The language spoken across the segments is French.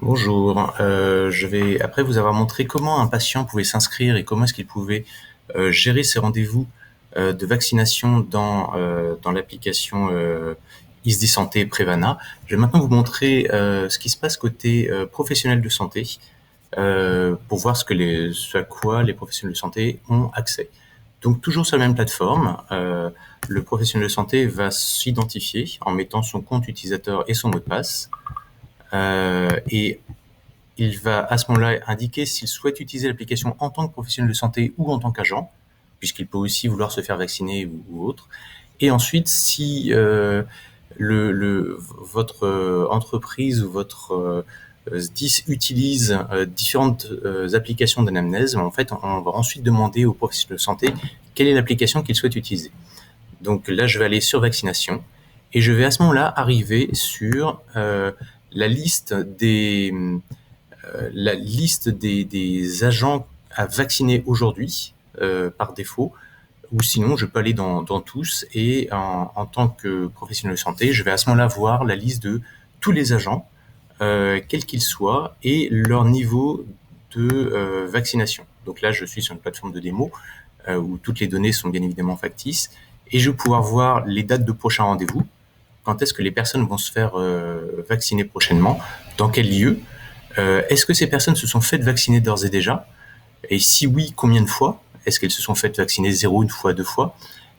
Bonjour, je vais, après vous avoir montré comment un patient pouvait s'inscrire et comment est-ce qu'il pouvait gérer ses rendez-vous de vaccination dans l'application ISDI Santé Prevana, je vais maintenant vous montrer ce qui se passe côté professionnel de santé pour voir ce à quoi les professionnels de santé ont accès. Donc toujours sur la même plateforme, le professionnel de santé va s'identifier en mettant son compte utilisateur et son mot de passe. Et il va à ce moment-là indiquer s'il souhaite utiliser l'application en tant que professionnel de santé ou en tant qu'agent, puisqu'il peut aussi vouloir se faire vacciner ou autre. Et ensuite, si votre entreprise ou votre SDIS utilise différentes applications d'anamnèse, en fait, on va ensuite demander au professionnel de santé quelle est l'application qu'il souhaite utiliser. Donc là, je vais aller sur vaccination et je vais à ce moment-là arriver sur la liste des agents à vacciner aujourd'hui par défaut, ou sinon je peux aller dans tous et en tant que professionnel de santé, je vais à ce moment-là voir la liste de tous les agents, quels qu'ils soient, et leur niveau de vaccination. Donc là, je suis sur une plateforme de démo où toutes les données sont bien évidemment factices, et je vais pouvoir voir les dates de prochains rendez-vous, quand est-ce que les personnes vont se faire vacciner prochainement, dans quel lieu, est-ce que ces personnes se sont faites vacciner d'ores et déjà? Et si oui, combien de fois? Est-ce qu'elles se sont faites vacciner zéro, une fois, deux fois?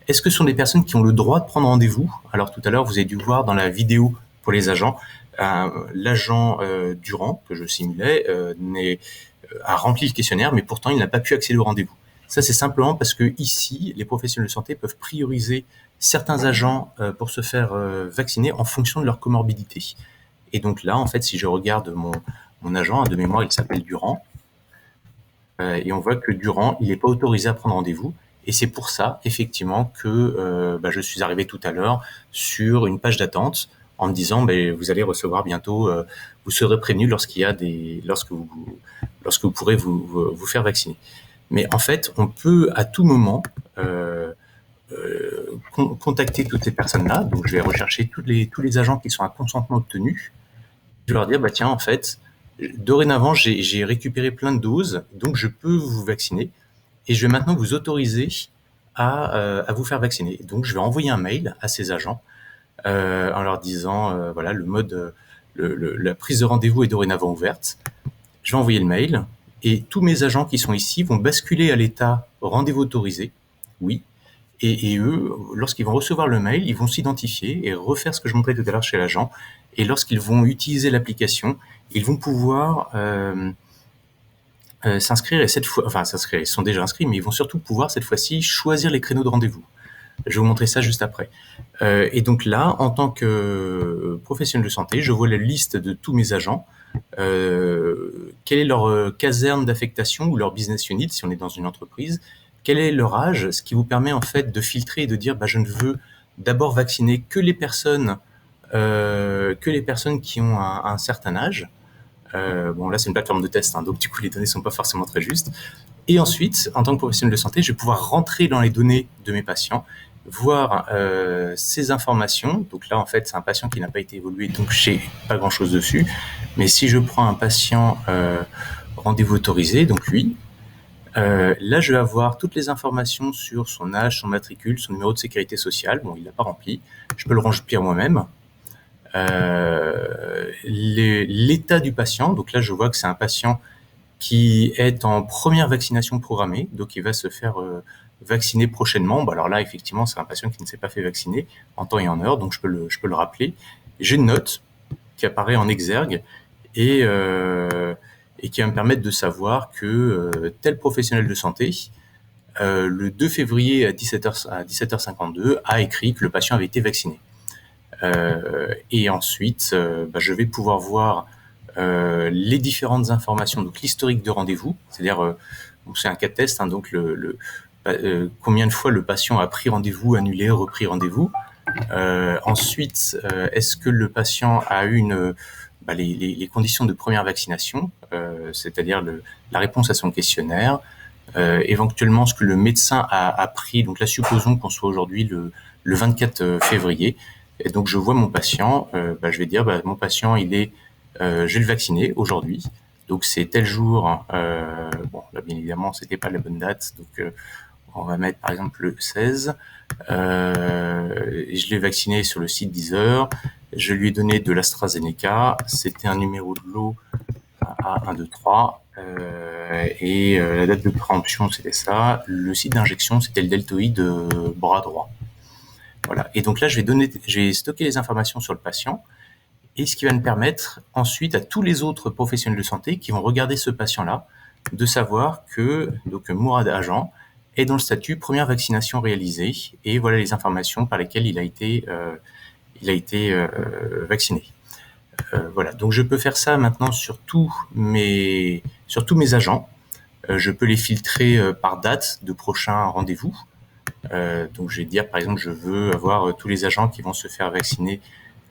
Est-ce que ce sont des personnes qui ont le droit de prendre rendez-vous? Alors tout à l'heure, vous avez dû voir dans la vidéo pour les agents, l'agent Durand, que je simulais, a rempli le questionnaire, mais pourtant il n'a pas pu accéder au rendez-vous. Ça, c'est simplement parce que ici, les professionnels de santé peuvent prioriser certains agents pour se faire vacciner en fonction de leur comorbidité. Et donc là, en fait, si je regarde mon agent, de mémoire, il s'appelle Durand, et on voit que Durand, il n'est pas autorisé à prendre rendez-vous. Et c'est pour ça, effectivement, que je suis arrivé tout à l'heure sur une page d'attente en me disant, vous allez recevoir bientôt, vous serez prévenu lorsque vous pourrez vous faire vacciner. Mais en fait, on peut à tout moment contacter toutes ces personnes-là. Donc, je vais rechercher tous les agents qui sont à consentement obtenu. Je vais leur dire, tiens, en fait, dorénavant, j'ai récupéré plein de doses, donc je peux vous vacciner. Et je vais maintenant vous autoriser à vous faire vacciner. Donc, je vais envoyer un mail à ces agents en leur disant, voilà, la prise de rendez-vous est dorénavant ouverte. Je vais envoyer le mail et tous mes agents qui sont ici vont basculer à l'état rendez-vous autorisé. Oui. Et eux, lorsqu'ils vont recevoir le mail, ils vont s'identifier et refaire ce que je montrais tout à l'heure chez l'agent. Et lorsqu'ils vont utiliser l'application, ils vont pouvoir s'inscrire, et s'inscrire, ils sont déjà inscrits, mais ils vont surtout pouvoir cette fois-ci choisir les créneaux de rendez-vous. Je vais vous montrer ça juste après. Et donc là, en tant que professionnel de santé, je vois la liste de tous mes agents, quelle est leur caserne d'affectation ou leur business unit si on est dans une entreprise, quel est leur âge, ce qui vous permet en fait de filtrer et de dire je ne veux d'abord vacciner que les personnes qui ont un certain âge. Bon, là, c'est une plateforme de test, hein, donc du coup, les données sont pas forcément très justes. Et ensuite, en tant que professionnel de santé, je vais pouvoir rentrer dans les données de mes patients, voir ces informations. Donc là, en fait, c'est un patient qui n'a pas été évolué, donc j'ai pas grand-chose dessus. Mais si je prends un patient rendez-vous autorisé, donc lui, là, je vais avoir toutes les informations sur son âge, son matricule, son numéro de sécurité sociale. Bon, il l'a pas rempli. Je peux le remplir moi-même. L'état du patient. Donc là, je vois que c'est un patient qui est en première vaccination programmée, donc il va se faire vacciner prochainement. Alors là, effectivement, c'est un patient qui ne s'est pas fait vacciner en temps et en heure, donc je peux le rappeler. J'ai une note qui apparaît en exergue et qui va me permettre de savoir que tel professionnel de santé, le 2 février à 17h52, a écrit que le patient avait été vacciné. Et ensuite, je vais pouvoir voir les différentes informations, donc l'historique de rendez-vous, c'est-à-dire, c'est un cas de test, hein, donc combien de fois le patient a pris rendez-vous, annulé, repris rendez-vous. Ensuite, est-ce que le patient a eu les conditions de première vaccination, c'est-à-dire la réponse à son questionnaire, éventuellement ce que le médecin a pris. Donc là, supposons qu'on soit aujourd'hui le 24 février, et donc je vois mon patient, je vais dire, mon patient, il est je vais le vacciner aujourd'hui. Donc c'est tel jour. Bon, là, bien évidemment, c'était pas la bonne date, donc on va mettre par exemple le 16. Je l'ai vacciné sur le site Deezer. Je lui ai donné de l'AstraZeneca. C'était un numéro de lot A123. Et la date de préemption, c'était ça. Le site d'injection, c'était le deltoïde bras droit. Voilà. Et donc là, je vais stocker les informations sur le patient, et ce qui va me permettre ensuite à tous les autres professionnels de santé qui vont regarder ce patient-là de savoir que donc Mourad Agent est dans le statut première vaccination réalisée, et voilà les informations par lesquelles il a été vacciné. Voilà. Donc je peux faire ça maintenant sur tous mes agents. Je peux les filtrer par date de prochain rendez-vous. Donc je vais dire par exemple, je veux avoir tous les agents qui vont se faire vacciner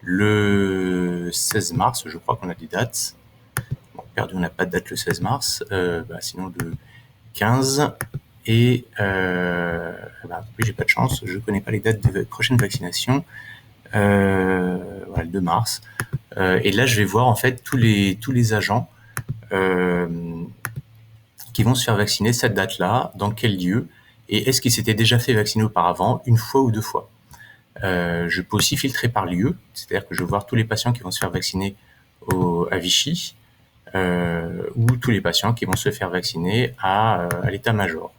le 16 mars. Je crois qu'on a des dates. Bon, perdu, on n'a pas de date le 16 mars. Sinon le 15. Et oui, j'ai pas de chance. Je connais pas les dates des prochaines vaccinations. Voilà, le 2 mars. Et là, je vais voir en fait tous les agents qui vont se faire vacciner cette date-là, dans quel lieu, et est-ce qu'ils s'étaient déjà fait vacciner auparavant, une fois ou deux fois. Je peux aussi filtrer par lieu, c'est-à-dire que je vais voir tous les patients qui vont se faire vacciner à Vichy, ou tous les patients qui vont se faire vacciner à l'état-major.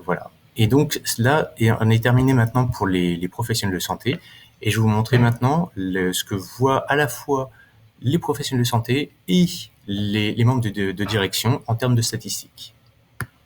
Voilà. Et donc là, on est terminé maintenant pour les professionnels de santé, et je vais vous montrer maintenant ce que voient à la fois les professionnels de santé et les membres de direction en termes de statistiques.